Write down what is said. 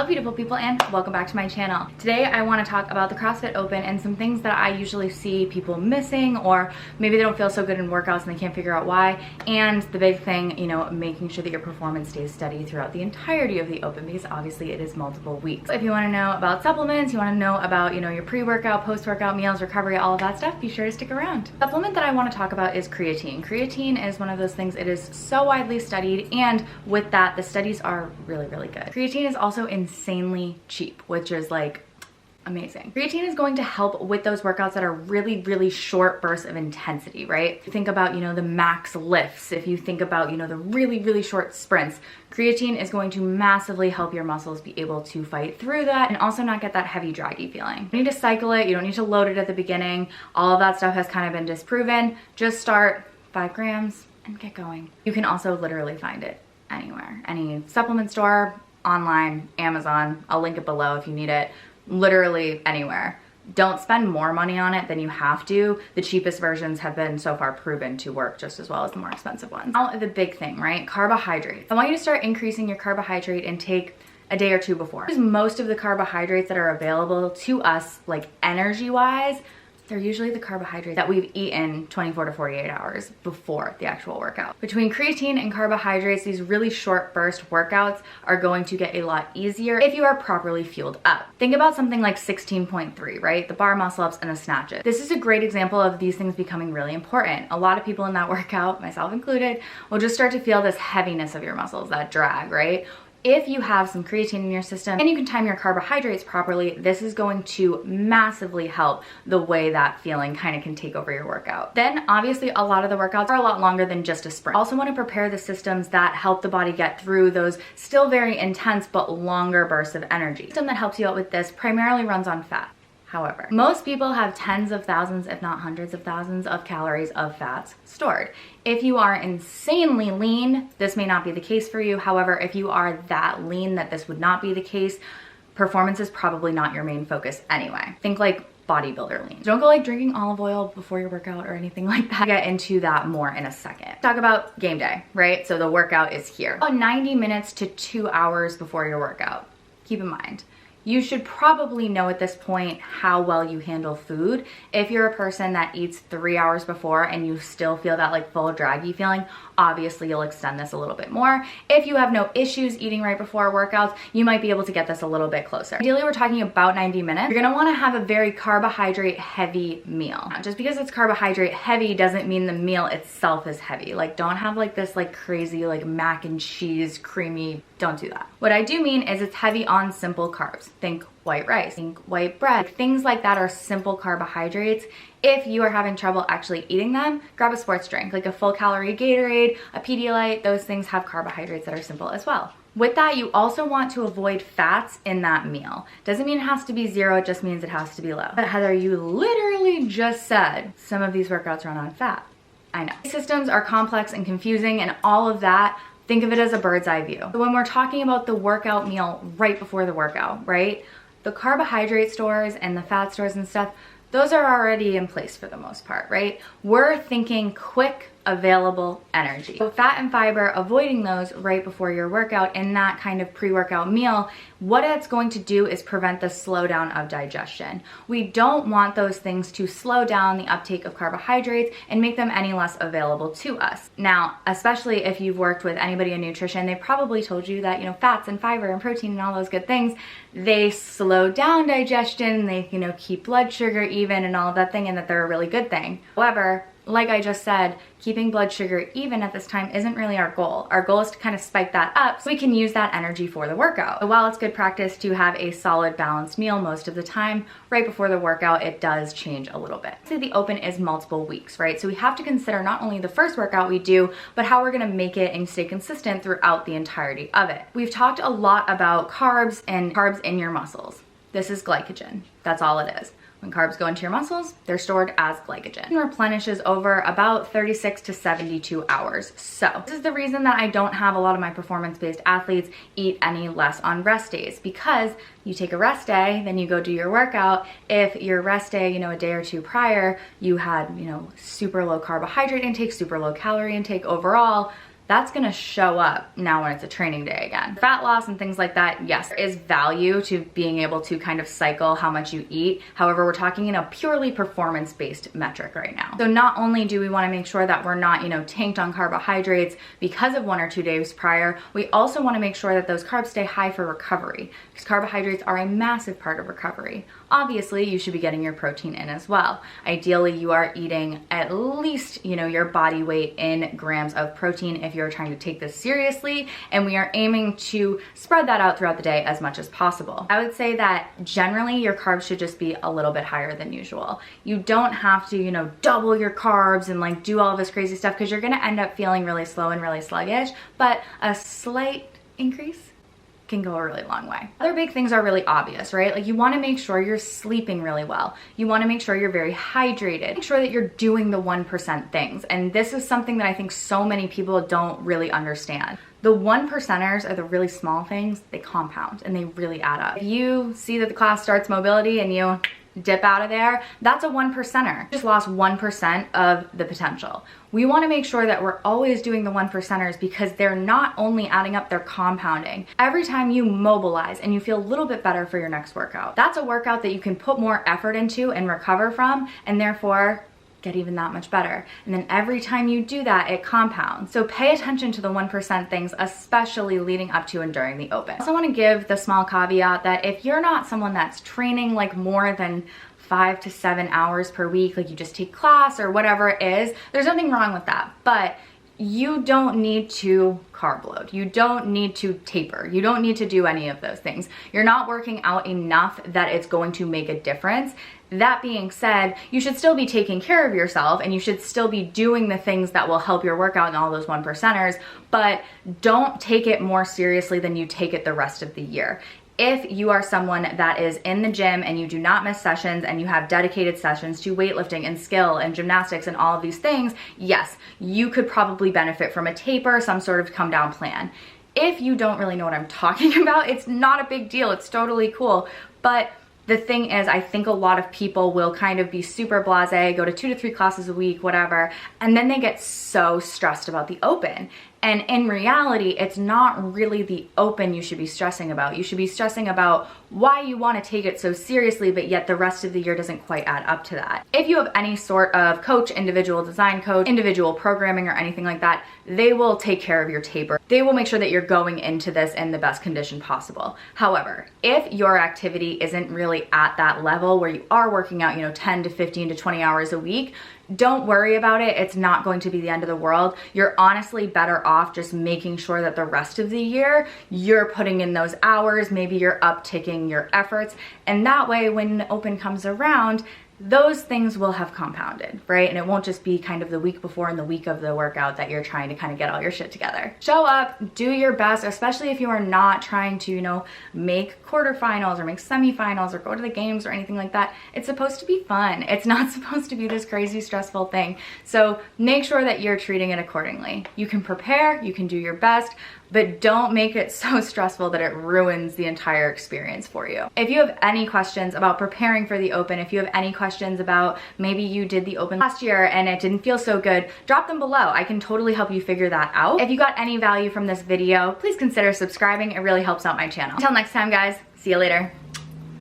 Hello beautiful people and welcome back to my channel. Today I want to talk about the CrossFit Open and some things that I usually see people missing, or maybe they don't feel so good in workouts and they can't figure out why. And the big thing, you know, making sure that your performance stays steady throughout the entirety of the Open, because obviously it is multiple weeks. If you want to know about supplements, you want to know about, you know, your pre-workout, post-workout meals, recovery, all of that stuff, be sure to stick around. The supplement that I want to talk about is creatine. Creatine is one of those things, it is so widely studied, and with that, the studies are really, really good. Creatine is also insanely cheap, which is like amazing. Creatine is going to help with those workouts that are really, really short bursts of intensity, right? Think about, you know, the max lifts. If you think about, you know, the really, really short sprints, creatine is going to massively help your muscles be able to fight through that and also not get that heavy, draggy feeling. You need to cycle it. You don't need to load it at the beginning. All of that stuff has kind of been disproven. Just start 5 grams and get going. You can also literally find it anywhere, any supplement store, online, Amazon. I'll link it below if you need it. Literally anywhere. Don't spend more money on it than you have to. The cheapest versions have been so far proven to work just as well as the more expensive ones. Now the big thing, right? Carbohydrates. I want you to start increasing your carbohydrate intake a day or two before. Most of the carbohydrates that are available to us, like energy-wise, they're usually the carbohydrates that we've eaten 24 to 48 hours before the actual workout. Between creatine and carbohydrates, these really short burst workouts are going to get a lot easier if you are properly fueled up. Think about something like 16.3, right? The bar muscle ups and the snatches. This is a great example of these things becoming really important. A lot of people in that workout, myself included, will just start to feel this heaviness of your muscles, that drag, right? If you have some creatine in your system and you can time your carbohydrates properly, this is going to massively help the way that feeling kind of can take over your workout. Then obviously a lot of the workouts are a lot longer than just a sprint. Also want to prepare the systems that help the body get through those still very intense but longer bursts of energy. The system that helps you out with this primarily runs on fat. However, most people have tens of thousands, if not hundreds of thousands of calories of fats stored. If you are insanely lean, this may not be the case for you. However, if you are that lean that this would not be the case, performance is probably not your main focus anyway. Think like bodybuilder lean. Don't go like drinking olive oil before your workout or anything like that. I'll get into that more in a second. Talk about game day, right? So the workout is here. About 90 minutes to 2 hours before your workout. Keep in mind, you should probably know at this point how well you handle food. If you're a person that eats 3 hours before and you still feel that like full draggy feeling, obviously you'll extend this a little bit more. If you have no issues eating right before workouts, you might be able to get this a little bit closer. Ideally, we're talking about 90 minutes. You're gonna wanna have a very carbohydrate heavy meal. Just because it's carbohydrate heavy doesn't mean the meal itself is heavy. Like, don't have like this like crazy like mac and cheese creamy, don't do that. What I do mean is it's heavy on simple carbs. Think white rice, think white bread. Things like that are simple carbohydrates. If you are having trouble actually eating them, grab a sports drink, like a full calorie Gatorade, a Pedialyte. Those things have carbohydrates that are simple as well. With that, you also want to avoid fats in that meal. Doesn't mean it has to be zero, it just means it has to be low. But Heather, you literally just said some of these workouts run on fat. I know. Systems are complex and confusing, and all of that, think of it as a bird's eye view. So when we're talking about the workout meal right before the workout, right? The carbohydrate stores and the fat stores and stuff, those are already in place for the most part, right? We're thinking quick, available energy. So fat and fiber, avoiding those right before your workout in that kind of pre-workout meal, what it's going to do is prevent the slowdown of digestion. We don't want those things to slow down the uptake of carbohydrates and make them any less available to us. Now, especially if you've worked with anybody in nutrition, they probably told you that, you know, fats and fiber and protein and all those good things, they slow down digestion, they, you know, keep blood sugar even and all of that thing, and that they're a really good thing. However, like I just said, keeping blood sugar even at this time isn't really our goal. Our goal is to kind of spike that up so we can use that energy for the workout. So while it's good practice to have a solid balanced meal most of the time, right before the workout, it does change a little bit. So the Open is multiple weeks, right? So we have to consider not only the first workout we do, but how we're gonna make it and stay consistent throughout the entirety of it. We've talked a lot about carbs and carbs in your muscles. This is glycogen. That's all it is. When carbs go into your muscles, they're stored as glycogen. It replenishes over about 36 to 72 hours. So this is the reason that I don't have a lot of my performance-based athletes eat any less on rest days, because you take a rest day, then you go do your workout. If your rest day, you know, a day or two prior, you had, you know, super low carbohydrate intake, super low calorie intake overall, that's gonna show up now when it's a training day again. Fat loss and things like that, yes, there is value to being able to kind of cycle how much you eat. However, we're talking in a purely performance-based metric right now. So not only do we wanna make sure that we're not, tanked on carbohydrates because of 1 or 2 days prior, we also wanna make sure that those carbs stay high for recovery, because carbohydrates are a massive part of recovery. Obviously, you should be getting your protein in as well. Ideally, you are eating at least, your body weight in grams of protein if you're trying to take this seriously, and we are aiming to spread that out throughout the day as much as possible. I would say that generally your carbs should just be a little bit higher than usual. You don't have to, double your carbs and like do all of this crazy stuff, because you're gonna end up feeling really slow and really sluggish, but a slight increase can go a really long way. Other big things are really obvious, right? Like you wanna make sure you're sleeping really well. You wanna make sure you're very hydrated. Make sure that you're doing the 1% things. And this is something that I think so many people don't really understand. The 1%ers are the really small things, they compound and they really add up. If you see that the class starts mobility and you dip out of there, that's a 1%er. Just lost 1% of the potential. We wanna make sure that we're always doing the 1%ers, because they're not only adding up, they're compounding. Every time you mobilize and you feel a little bit better for your next workout, that's a workout that you can put more effort into and recover from, and therefore get even that much better. And then every time you do that, it compounds. So pay attention to the 1% things, especially leading up to and during the open. I also wanna give the small caveat that if you're not someone that's training like more than 5 to 7 hours per week, like you just take class or whatever it is, there's nothing wrong with that. But you don't need to carb load. You don't need to taper. You don't need to do any of those things. You're not working out enough that it's going to make a difference. That being said, you should still be taking care of yourself and you should still be doing the things that will help your workout and all those 1%ers, but don't take it more seriously than you take it the rest of the year. If you are someone that is in the gym and you do not miss sessions and you have dedicated sessions to weightlifting and skill and gymnastics and all of these things, yes, you could probably benefit from a taper, some sort of come down plan. If you don't really know what I'm talking about, it's not a big deal. It's totally cool. But the thing is, I think a lot of people will kind of be super blasé, go to 2 to 3 classes a week, whatever, and then they get so stressed about the open. And in reality, it's not really the open you should be stressing about. You should be stressing about why you want to take it so seriously, but yet the rest of the year doesn't quite add up to that. If you have any sort of coach, individual design coach, individual programming or anything like that, they will take care of your taper. They will make sure that you're going into this in the best condition possible. However, if your activity isn't really at that level where you are working out, 10 to 15 to 20 hours a week, don't worry about it. It's not going to be the end of the world. You're honestly better off just making sure that the rest of the year you're putting in those hours, maybe you're upticking your efforts, and that way when the open comes around, those things will have compounded, right? And it won't just be kind of the week before and the week of the workout that you're trying to kind of get all your shit together. Show up, do your best, especially if you are not trying to, make quarterfinals or make semifinals or go to the games or anything like that. It's supposed to be fun. It's not supposed to be this crazy stressful thing. So make sure that you're treating it accordingly. You can prepare, you can do your best, but don't make it so stressful that it ruins the entire experience for you. If you have any questions about preparing for the open, if you have any questions about maybe you did the open last year and it didn't feel so good, drop them below. I can totally help you figure that out. If you got any value from this video, please consider subscribing. It really helps out my channel. Until next time, guys, see you later.